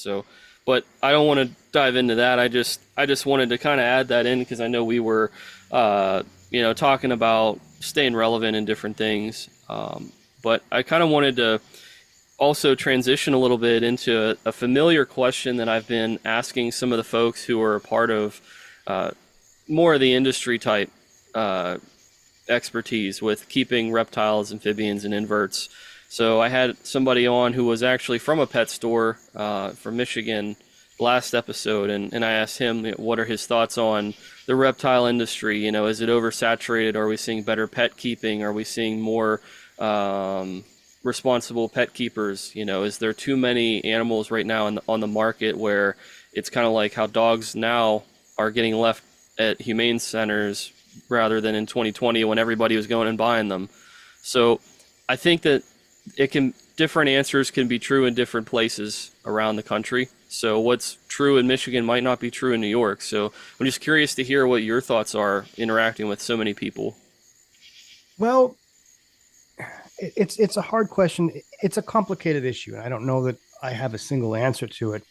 So, but I don't want to dive into that. I just wanted to kind of add that in because I know we were, talking about staying relevant in different things. But I kind of wanted to also transition a little bit into a familiar question that I've been asking some of the folks who are a part of uh, more of the industry type uh, expertise with keeping reptiles, amphibians, and inverts. So I had somebody on who was actually from a pet store from Michigan last episode, and I asked him what are his thoughts on the reptile industry. Is it oversaturated? Are we seeing better pet keeping? Are we seeing more um, responsible pet keepers? Is there too many animals right now on the market where it's kind of like how dogs now are getting left at humane centers rather than in 2020 when everybody was going and buying them. So I think that different answers can be true in different places around the country. So what's true in Michigan might not be true in New York. So I'm just curious to hear what your thoughts are interacting with so many people. Well, it's a hard question. It's a complicated issue, and I don't know that I have a single answer to it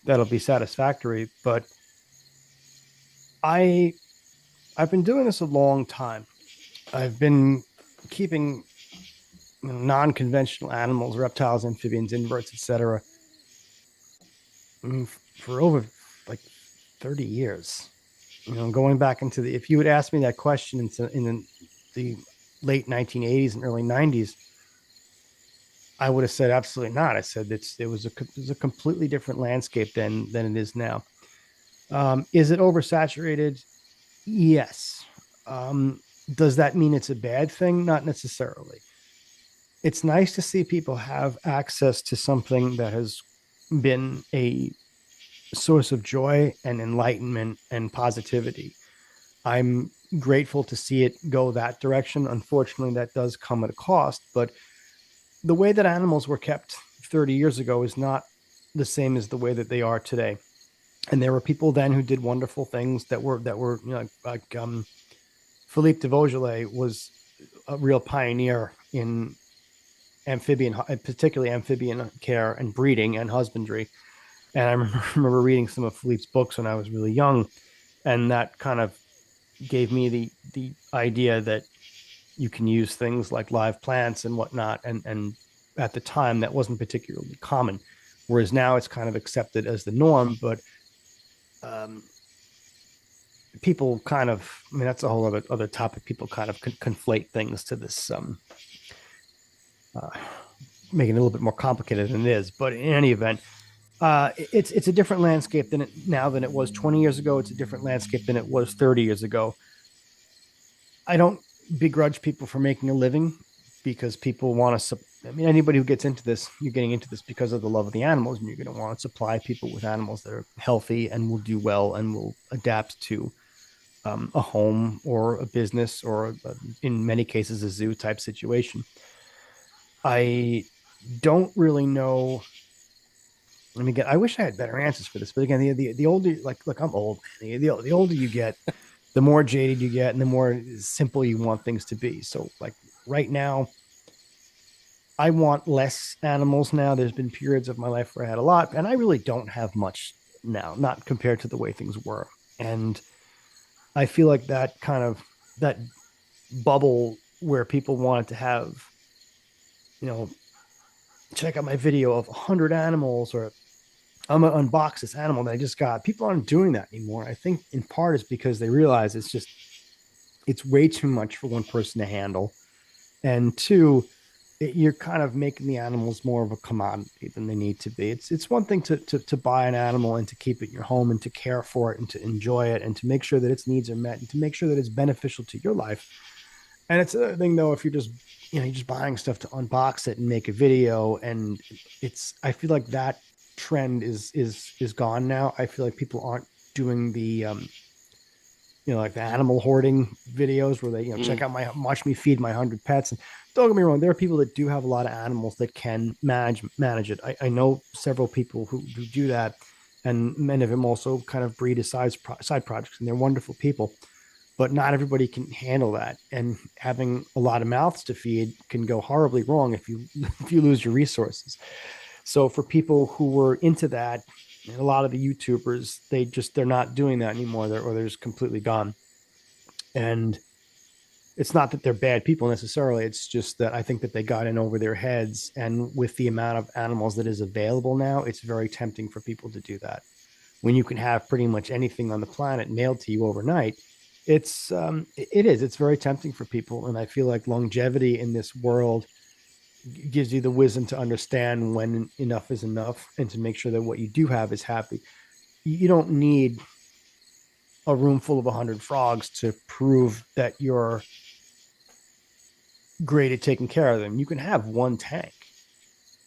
that'll be satisfactory. But I I've been doing this a long time. I've been keeping non-conventional animals, reptiles, amphibians, inverts, etc., for over like 30 years. Going back into if you had asked me that question the late 1980s and early 90s, I would have said absolutely not. I said it was a completely different landscape than it is now. Is it oversaturated? Yes. Does that mean it's a bad thing? Not necessarily. It's nice to see people have access to something that has been a source of joy and enlightenment and positivity. I'm grateful to see it go that direction. Unfortunately, that does come at a cost, but the way that animals were kept 30 years ago is not the same as the way that they are today. And there were people then who did wonderful things that were Philippe de Vaugelet was a real pioneer in amphibian, particularly amphibian care and breeding and husbandry. And I remember reading some of Philippe's books when I was really young, and that kind of gave me the idea that you can use things like live plants and whatnot. And at the time, that wasn't particularly common, whereas now it's kind of accepted as the norm. But um, people kind of, I mean, that's a whole other topic. People kind of conflate things to this, uh, making it a little bit more complicated than it is. But in any event, it's a different landscape than it was 20 years ago. It's a different landscape than it was 30 years ago. I don't begrudge people for making a living because people want to. I mean, anybody who gets into this, you're getting into this because of the love of the animals, and you're going to want to supply people with animals that are healthy and will do well and will adapt to a home or a business or, in many cases, a zoo type situation. I don't really know. I mean, again, I wish I had better answers for this, but again, the older, like, look, I'm old. The older you get, the more jaded you get, and the more simple you want things to be. So, like right now, I want less animals now. There's been periods of my life where I had a lot, and I really don't have much now, not compared to the way things were. And I feel like that bubble where people wanted to have, you know, check out my video of 100 animals, or I'm gonna unbox this animal that I just got. People aren't doing that anymore. I think in part is because they realize it's way too much for one person to handle, and two, you're kind of making the animals more of a commodity than they need to be. It's one thing to buy an animal and to keep it in your home and to care for it and to enjoy it and to make sure that its needs are met and to make sure that it's beneficial to your life. And it's another thing though if you're just you're just buying stuff to unbox it and make a video. And I feel like that trend is gone now. I feel like people aren't doing the like the animal hoarding videos where they Mm, check out my watch me feed my 100 pets. And don't get me wrong, there are people that do have a lot of animals that can manage it. I know several people who do that, and many of them also kind of breed as side projects, and they're wonderful people. But not everybody can handle that, and having a lot of mouths to feed can go horribly wrong if you if you lose your resources. So for people who were into that, and a lot of the YouTubers, they're not doing that anymore. They're just completely gone. And it's not that they're bad people necessarily. It's just that I think that they got in over their heads. And with the amount of animals that is available now, it's very tempting for people to do that. When you can have pretty much anything on the planet mailed to you overnight, it's very tempting for people. And I feel like longevity in this world gives you the wisdom to understand when enough is enough and to make sure that what you do have is happy. You don't need a room full of 100 frogs to prove that you're great at taking care of them. You can have one tank,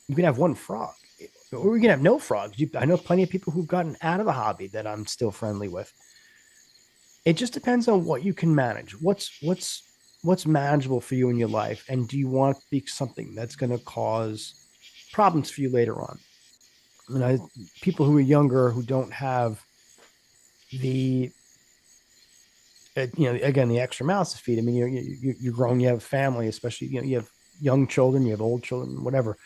you can have one frog, or you can have no frogs. I know plenty of people who've gotten out of the hobby that I'm still friendly with. It just depends on what you can manage. What's manageable for you in your life, and do you want to be something that's going to cause problems for you later on? People who are younger who don't have the again, the extra mouths to feed. I mean, you're grown, you have a family, especially, you have young children, you have old children, whatever.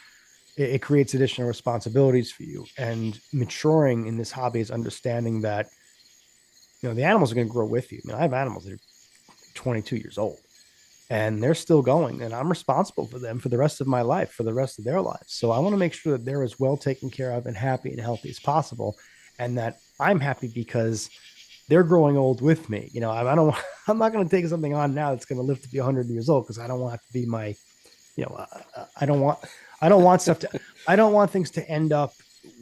It creates additional responsibilities for you. And maturing in this hobby is understanding that, the animals are going to grow with you. I mean, I have animals that are 22 years old and they're still going, and I'm responsible for them for the rest of my life, for the rest of their lives. So I want to make sure that they're as well taken care of and happy and healthy as possible. And that I'm happy because they're growing old with me. I'm not going to take something on now that's going to live to be 100 years old, because I don't want it to be my, I don't want, I don't want things to end up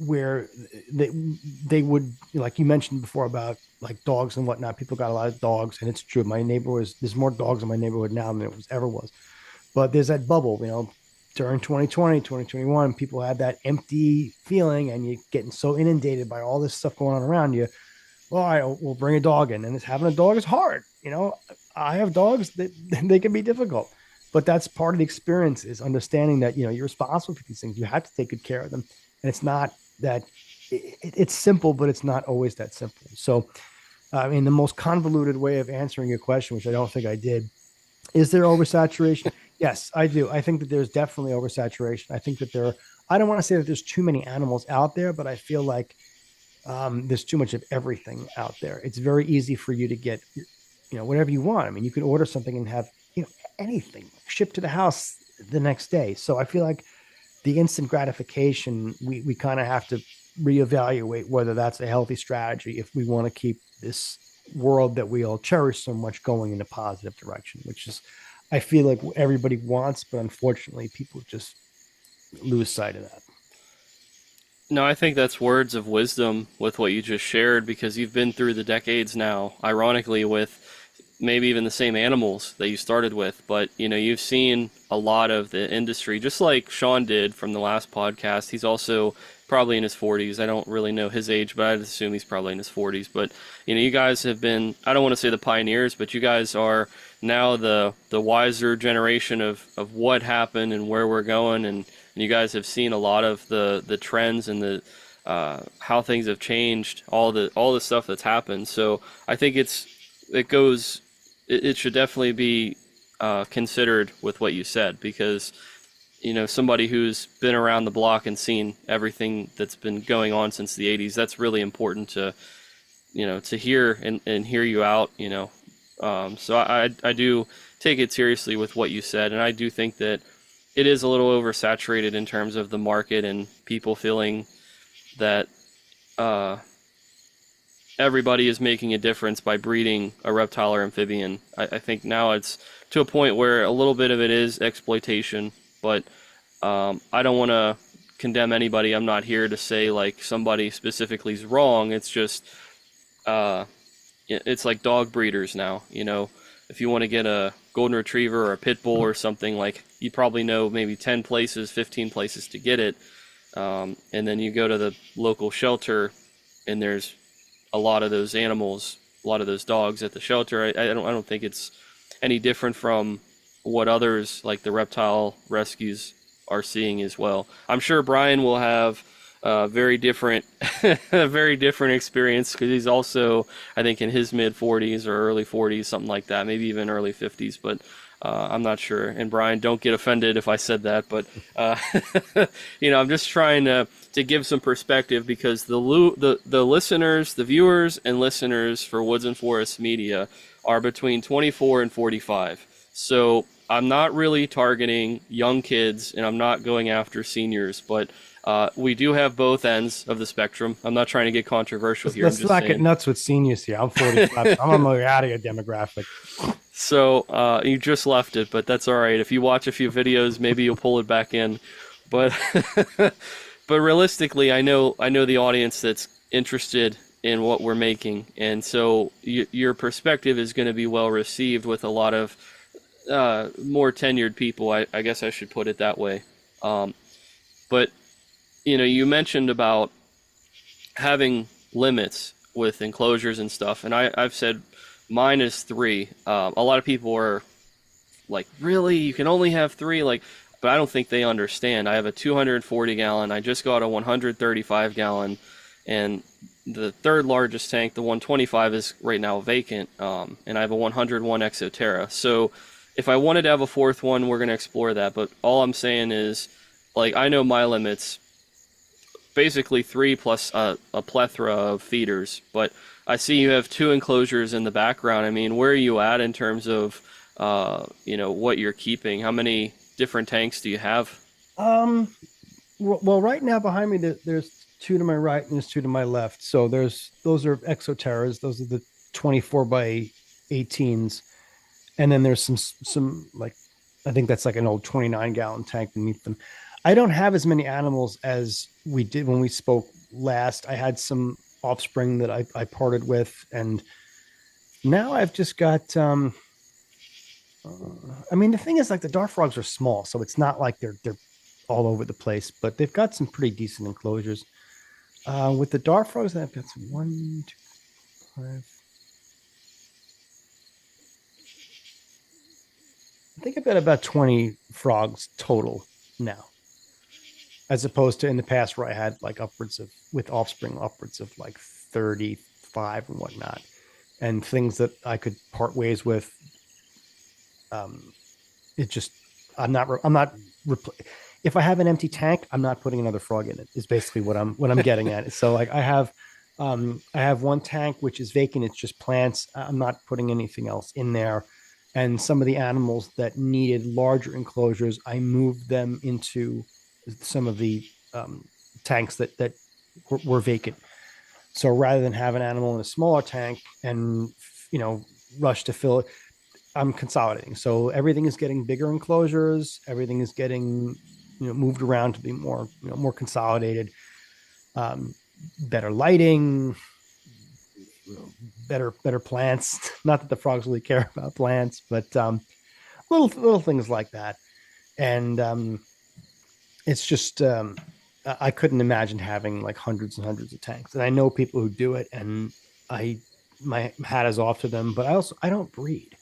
where they would, like you mentioned before about like dogs and whatnot. People got a lot of dogs, and it's true. There's more dogs in my neighborhood now than ever was. But there's that bubble, during 2020, 2021, people had that empty feeling, and you're getting so inundated by all this stuff going on around you. Well, all right, we'll bring a dog in, and having a dog is hard. I have dogs that they can be difficult, but that's part of the experience, is understanding that, you're responsible for these things. You have to take good care of them. And it's not that it's simple, but it's not always that simple. So, in the most convoluted way of answering your question, which I don't think I did, is there oversaturation? Yes, I do. I think that there's definitely oversaturation. I think that I don't want to say that there's too many animals out there, but I feel like there's too much of everything out there. It's very easy for you to get, whatever you want. I mean, you can order something and have, anything shipped to the house the next day. So I feel like the instant gratification, we kind of have to reevaluate whether that's a healthy strategy if we want to keep this world that we all cherish so much going in a positive direction, which is, I feel like everybody wants, but unfortunately people just lose sight of that. No, I think that's words of wisdom with what you just shared, because you've been through the decades now, ironically, with maybe even the same animals that you started with. But, you've seen a lot of the industry, just like Sean did from the last podcast. He's also probably in his 40s. I don't really know his age, but I'd assume he's probably in his 40s. But, you guys have been, I don't want to say the pioneers, but you guys are now the wiser generation of what happened and where we're going. And you guys have seen a lot of the trends and the how things have changed, all the stuff that's happened. So I think it should definitely be considered with what you said, because somebody who's been around the block and seen everything that's been going on since the 80s, that's really important to to hear and hear you out. So I do take it seriously with what you said, and I do think that it is a little oversaturated in terms of the market and people feeling that everybody is making a difference by breeding a reptile or amphibian. I think now it's to a point where a little bit of it is exploitation, but I don't want to condemn anybody. I'm not here to say like somebody specifically is wrong. It's just it's like dog breeders now. If you want to get a golden retriever or a pit bull or something, like, you probably know maybe 10 places, 15 places to get it. And then you go to the local shelter and there's a lot of those animals, a lot of those dogs at the shelter. I don't think it's any different from what others like the reptile rescues are seeing as well. I'm sure Brian will have a very different experience, because he's also, I think, in his mid 40s or early 40s, something like that, maybe even early 50s. But I'm not sure. And Brian, don't get offended if I said that, but uh, I'm just trying to give some perspective because the listeners, the viewers and listeners for Woods and Forests Media are between 24 and 45. So I'm not really targeting young kids, and I'm not going after seniors, but we do have both ends of the spectrum. I'm not trying to get controversial here. I'm Let's just not get saying. nuts with seniors here. I'm 45. So I'm on my out of your demographic. So you just left it, but that's all right. If you watch a few videos, maybe you'll pull it back in. But but realistically, I know the audience that's interested in what we're making, and so your perspective is going to be well received with a lot of more tenured people. I guess I should put it that way. But you mentioned about having limits with enclosures and stuff, and I've said mine is three. A lot of people are like, really, you can only have three, like, but I don't think they understand. I have a 240 gallon. I just got a 135 gallon, and the third largest tank, the 125, is right now vacant. And I have a 101 Exoterra. So if I wanted to have a fourth one, we're gonna explore that. But all I'm saying is, like, I know my limits. Basically three plus a plethora of feeders. But I see you have two enclosures in the background. I mean, where are you at in terms of what you're keeping? How many different tanks do you have? Um, well, right now behind me, there's two to my right and there's two to my left. So those are Exoterras. Those are the 24 by 18s, and then there's some like I think that's like an old 29-gallon tank beneath them. I don't have as many animals as we did when we spoke last. I had some offspring that I parted with, and now I've just got. I mean, the thing is, like the dart frogs are small, so it's not like they're all over the place, but they've got some pretty decent enclosures. With the dart frogs, I've got some one, two, five. I think I've got about 20 frogs total now, as opposed to in the past where I had like upwards of with offspring upwards of like 35 and whatnot, and things that I could part ways with. Um, it just I'm not if I have an empty tank, I'm not putting another frog in it. Is basically what I'm getting at. So like I have one tank which is vacant. It's just plants. I'm not putting anything else in there. And some of the animals that needed larger enclosures, I moved them into some of the tanks that were vacant. So rather than have an animal in a smaller tank and rush to fill it, I'm consolidating. So everything is getting bigger enclosures. Everything is getting moved around to be more consolidated. Um, Better lighting, better plants. Not that the frogs really care about plants, but little things like that. And it's just I couldn't imagine having like hundreds and hundreds of tanks. And I know people who do it, and my hat is off to them. But I don't breed.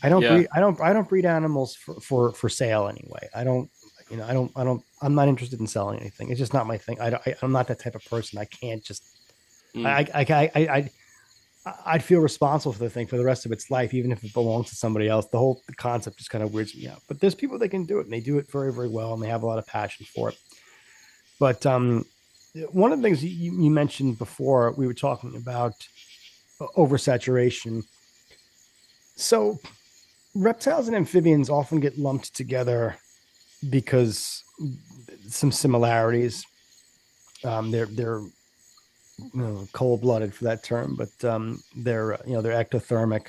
I don't Yeah. breed. I don't breed animals for sale anyway. I'm not interested in selling anything. It's just not my thing. I'm not that type of person. I can't just. Mm. I'd feel responsible for the thing for the rest of its life, even if it belongs to somebody else. The whole concept just kind of weirds me out. But there's people that can do it, and they do it very, very well, and they have a lot of passion for it. But one of the things you mentioned before, we were talking about oversaturation. So reptiles and amphibians often get lumped together because some similarities. They're cold blooded for that term, but they're ectothermic,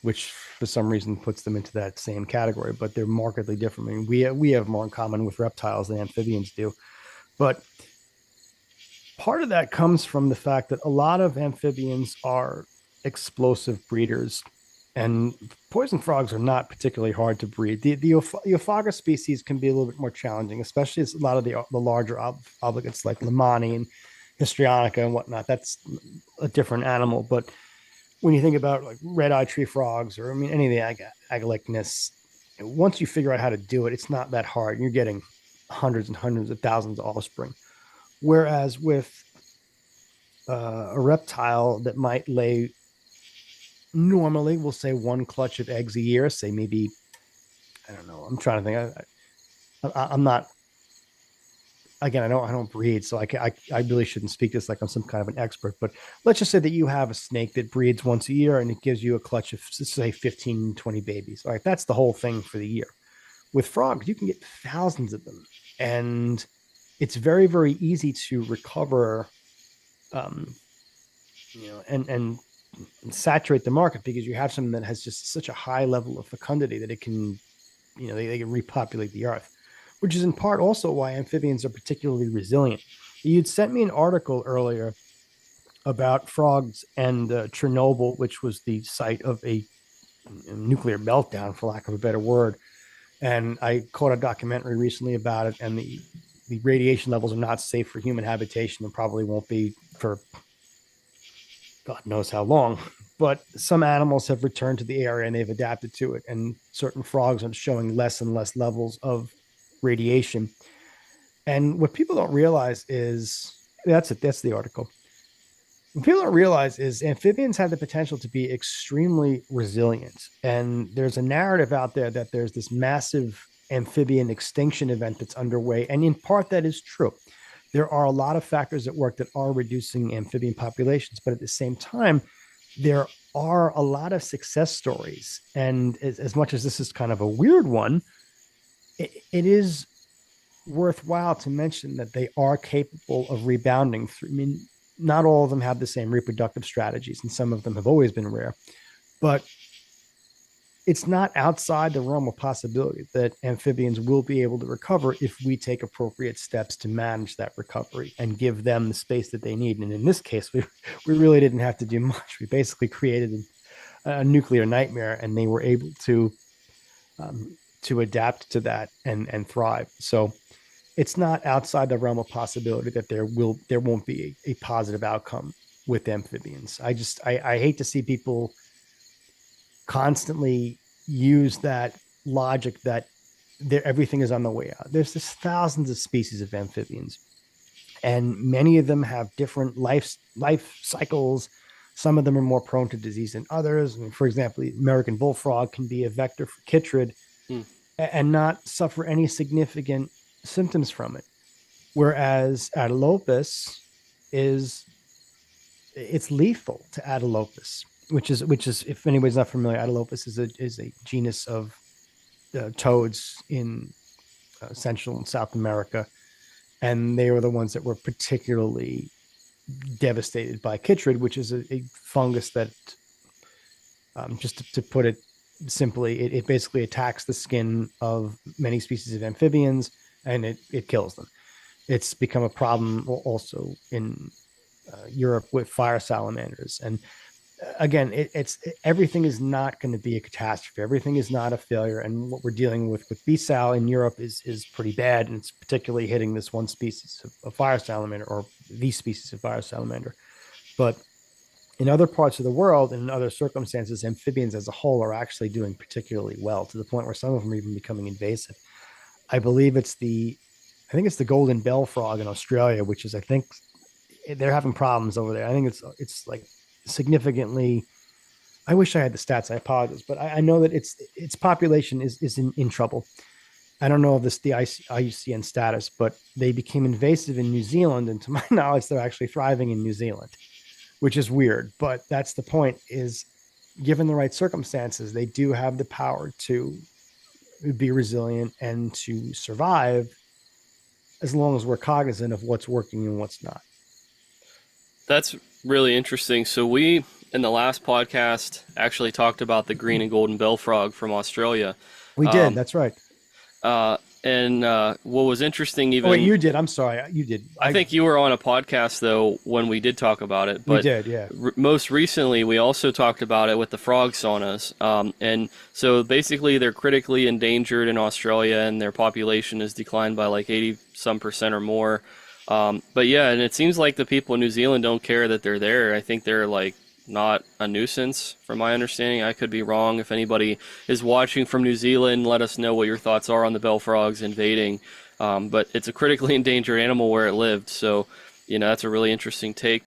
which for some reason puts them into that same category. But they're markedly different. I mean, we have more in common with reptiles than amphibians do, but part of that comes from the fact that a lot of amphibians are explosive breeders, and poison frogs are not particularly hard to breed. The Eophaga species can be a little bit more challenging, especially as a lot of the larger obligates like Limani and Histrionica and whatnot. That's a different animal. But when you think about like red-eye tree frogs, or I mean any of the agalectinists, once you figure out how to do it, it's not that hard. You're getting hundreds and hundreds of thousands of offspring. Whereas with a reptile that might lay normally, we'll say one clutch of eggs a year, say maybe I don't know. I'm trying to think. I'm not, again, I don't breed, so I really shouldn't speak this like I'm some kind of an expert. But let's just say that you have a snake that breeds once a year and it gives you a clutch of, say, 15, 20 babies. All right, that's the whole thing for the year. With frogs, you can get thousands of them, and it's very, very easy to recover, um, and saturate the market because you have something that has just such a high level of fecundity that it can, they can repopulate the earth, which is in part also why amphibians are particularly resilient. You'd sent me an article earlier about frogs and Chernobyl, which was the site of a nuclear meltdown, for lack of a better word. And I caught a documentary recently about it, and the radiation levels are not safe for human habitation and probably won't be for God knows how long. But some animals have returned to the area and they've adapted to it. And certain frogs are showing less and less levels of radiation. And what people don't realize is that's it. That's the article. What people don't realize is amphibians have the potential to be extremely resilient. And there's a narrative out there that there's this massive amphibian extinction event that's underway. And in part, that is true. There are a lot of factors at work that are reducing amphibian populations, but at the same time, there are a lot of success stories. And as much as this is kind of a weird one, it is worthwhile to mention that they are capable of rebounding. I mean, not all of them have the same reproductive strategies, and some of them have always been rare, but it's not outside the realm of possibility that amphibians will be able to recover if we take appropriate steps to manage that recovery and give them the space that they need. And in this case, we really didn't have to do much. We basically created a nuclear nightmare, and they were able to adapt to that and thrive. So it's not outside the realm of possibility that there won't be a positive outcome with amphibians. I hate to see people constantly use that logic that everything is on the way out. There's just thousands of species of amphibians, and many of them have different life cycles. Some of them are more prone to disease than others. I mean, for example, the American bullfrog can be a vector for chytrid and not suffer any significant symptoms from it, whereas Atelopus it's lethal to Atelopus, which is if anybody's not familiar, Atelopus is a genus of toads in Central and South America, and they were the ones that were particularly devastated by chytrid, which is a fungus that, just to put it simply, it basically attacks the skin of many species of amphibians and it kills them. It's become a problem also in Europe with fire salamanders. And again, everything is not going to be a catastrophe. Everything is not a failure. And what we're dealing with bee sal in Europe is pretty bad. And it's particularly hitting this one species of fire salamander, or the species of fire salamander. But in other parts of the world and in other circumstances, amphibians as a whole are actually doing particularly well, to the point where some of them are even becoming invasive. I think it's the golden bell frog in Australia, which is, I think they're having problems over there. I think it's like significantly, I wish I had the stats. I apologize, but I know that its population is in trouble. I don't know if the IUCN status, but they became invasive in New Zealand. And to my knowledge, they're actually thriving in New Zealand, which is weird, but that's the point. Is given the right circumstances, they do have the power to be resilient and to survive, as long as we're cognizant of what's working and what's not. That's really interesting. So we, in the last podcast, actually talked about the green and golden bell frog from Australia. We did. That's right. And what was interesting, even... Oh, wait, you did. I'm sorry. You did. I think you were on a podcast, though, when we did talk about it. But we did, yeah. Most recently, we also talked about it with the frog saunas. And so basically, they're critically endangered in Australia, and their population has declined by like 80% or more. But yeah, and it seems like the people in New Zealand don't care that they're there. I think they're like not a nuisance, from my understanding. I could be wrong. If anybody is watching from New Zealand, let us know what your thoughts are on the bell frogs invading. But it's a critically endangered animal where it lived, so that's a really interesting take.